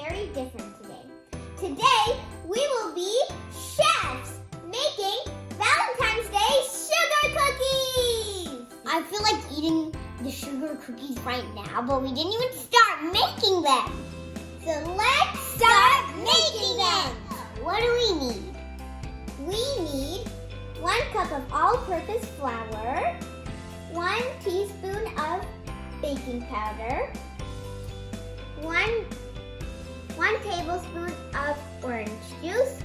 very different today. Today, we will be chefs making Valentine's Day sugar cookies! I feel like eating the sugar cookies right now, but we didn't even start making them. So let's start making them! What do we need? We need 1 cup of all-purpose flour, 1 teaspoon of baking powder, 1 tablespoon of orange juice,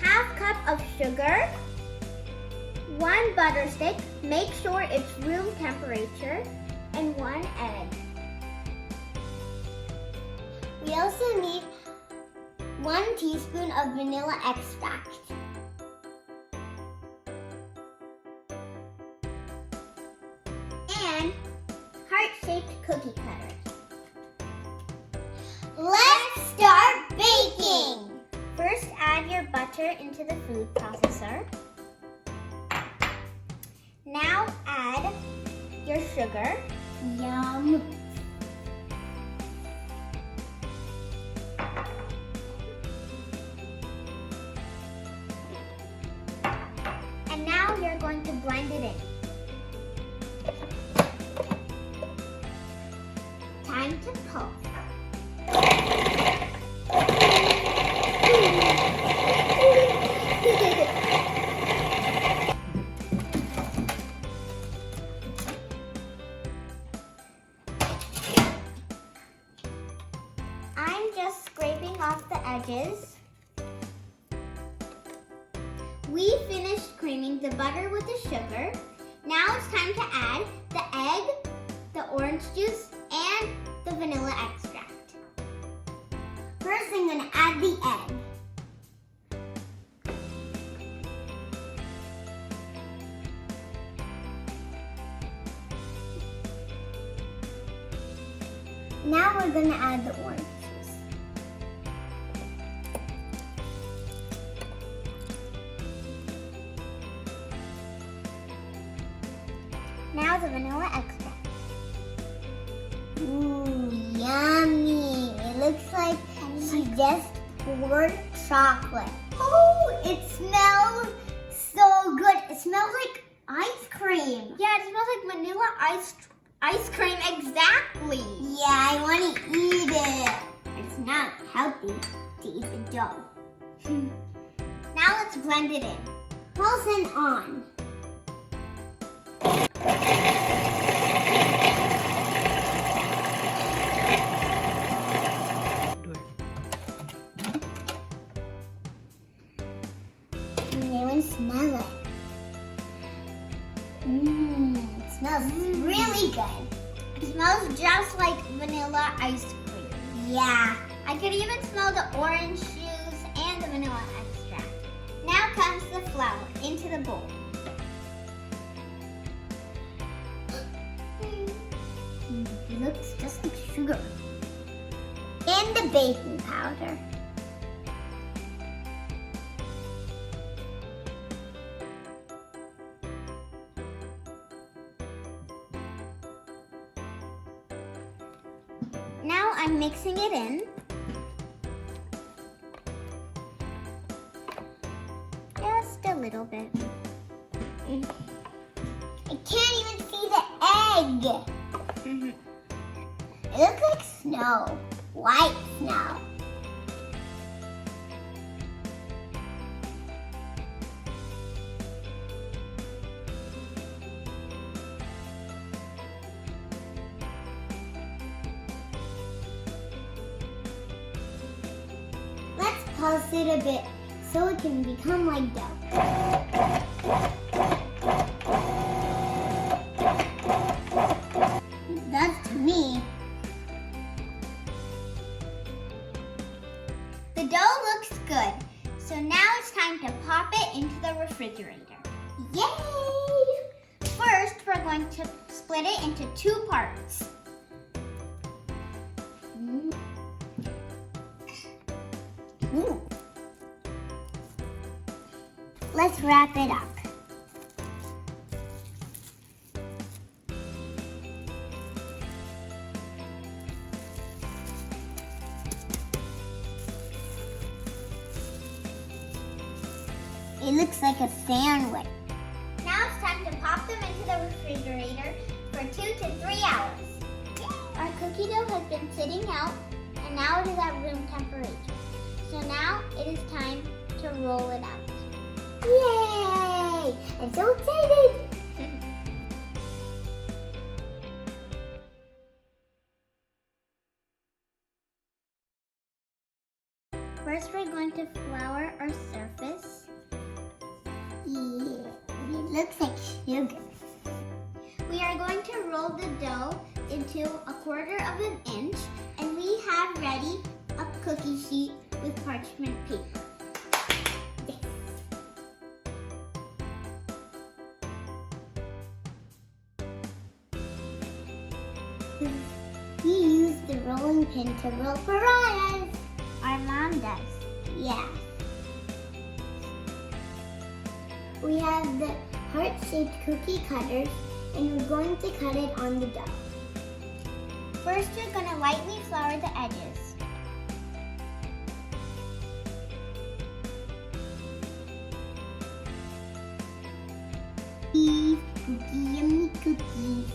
1/2 cup of sugar, 1 butter stick, make sure it's room temperature, and 1 egg. We also need 1 teaspoon of vanilla extract. And heart-shaped cookie cutters. Let's start baking! First, add your butter into the food processor. Now add your sugar. Yum! And now you're going to blend it in. Time to pulse. I'm just scraping off the edges. We finished creaming the butter with the sugar. Now it's time to add the egg, the orange juice, and the vanilla extract. First, I'm going to add the egg. Now we're going to add the orange juice. Now the vanilla extract. Ooh, yummy. It looks like she just poured chocolate. Oh, it smells so good. It smells like ice cream. Yeah, it smells like vanilla ice cream, exactly. Yeah, I want to eat it. It's not healthy to eat the dough. Now let's blend it in. Pulse and on. Everyone smell it. It smells really good. It smells just like vanilla ice cream. Yeah. I could even smell the orange juice and the vanilla extract. Now comes the flour into the bowl. It looks just like sugar. And the baking powder. Now I'm mixing it in. Just a little bit. I can't even see the egg. It looks like snow, white snow. Let's pulse it a bit so it can become like dough. That's me. The dough looks good, so now it's time to pop it into the refrigerator. Yay! First, we're going to split it into 2 parts. Ooh. Let's wrap it up. It looks like a sandwich. Now it's time to pop them into the refrigerator for 2 to 3 hours. Our cookie dough has been sitting out, and now it is at room temperature. So now it is time to roll it out. Yay! I'm so excited! First, we're going to flour our surface. Yeah, it looks like sugar. We are going to roll the dough into 1/4 of an inch, and we have ready a cookie sheet with parchment paper. We use the rolling pin to roll pariahs. Our mom does. Yeah. We have the heart-shaped cookie cutters, and we're going to cut it on the dough. First, you're going to lightly flour the edges. Cookie, yummy cookies.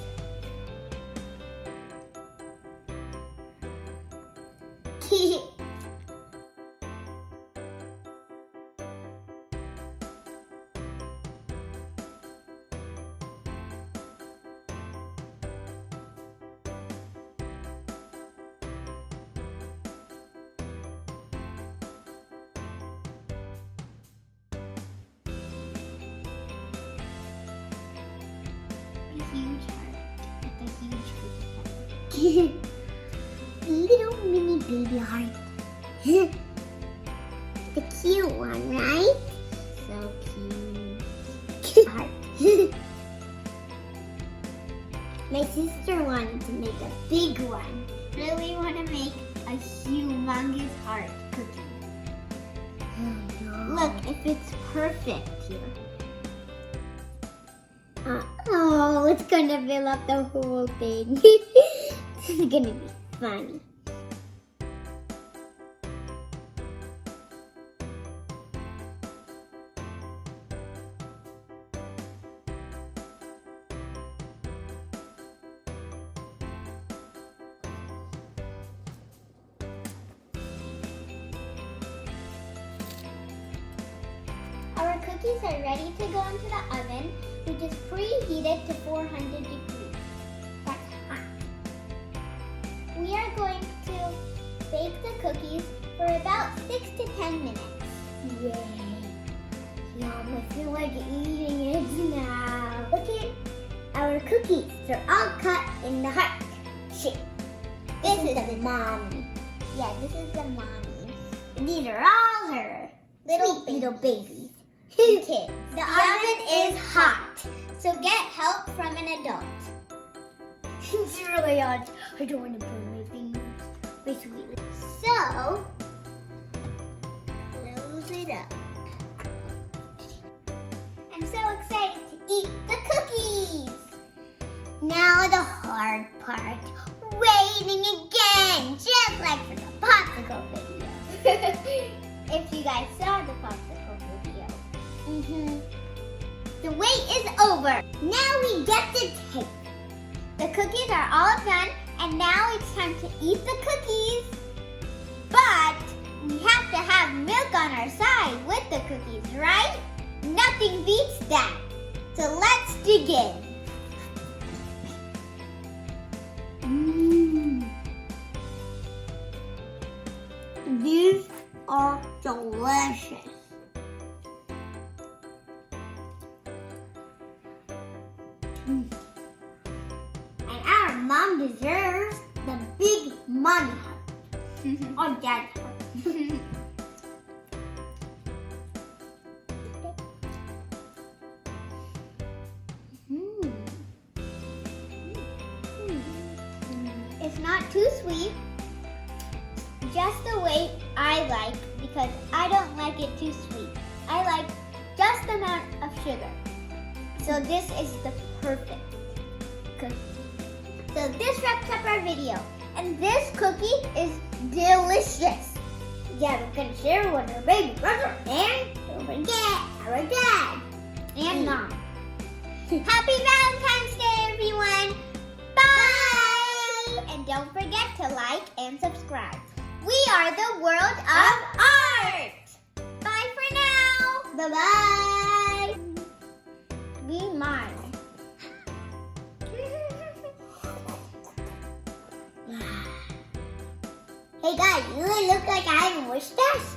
Huge heart with a huge cookie cutter. Little mini baby heart. The cute one, right? So cute. Heart. My sister wanted to make a big one. Really want to make a humongous heart cookie. Oh, no. Look, if it's perfect here. Oh, it's gonna fill up the whole thing. This is gonna be funny. Our cookies are ready to go into the oven, which is preheated to 400 degrees. That's hot. We are going to bake the cookies for about 6 to 10 minutes. Yay! Yum, I feel like eating it now. Look at our cookies. They're all cut in the heart shape. This is the mommy. Yeah, this is the mommy. And these are all her little babies. Kids. The oven is hot, so get help from an adult. It's really hot. I don't want to burn my fingers. Wait, sweetly. So, close it up. I'm so excited to eat the cookies. Now the hard part. Waiting again, just like for the popsicle video. If you guys saw the popsicle video. The wait is over. Now we get to taste. The cookies are all done, and now it's time to eat the cookies. But we have to have milk on our side with the cookies, right? Nothing beats that. So let's dig in. These are delicious. And our mom deserves the big mommy heart. Or dad heart. It's not too sweet. Just the way I like, because I don't like it too sweet. I like just the amount of sugar. So this is the perfect cookie. So this wraps up our video. And this cookie is delicious. Yeah, we're gonna share with our baby brother. And don't forget, our dad and mom. Happy Valentine's Day, everyone. Bye. And don't forget to like and subscribe. We are the world of art. Bye for now. Bye-bye. Be mine. Hey guys, you look like I have a mustache.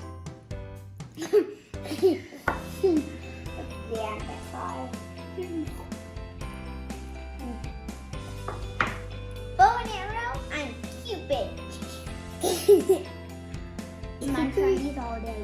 Yeah, that's all. Bow and arrow, I'm Cupid. My friends all day.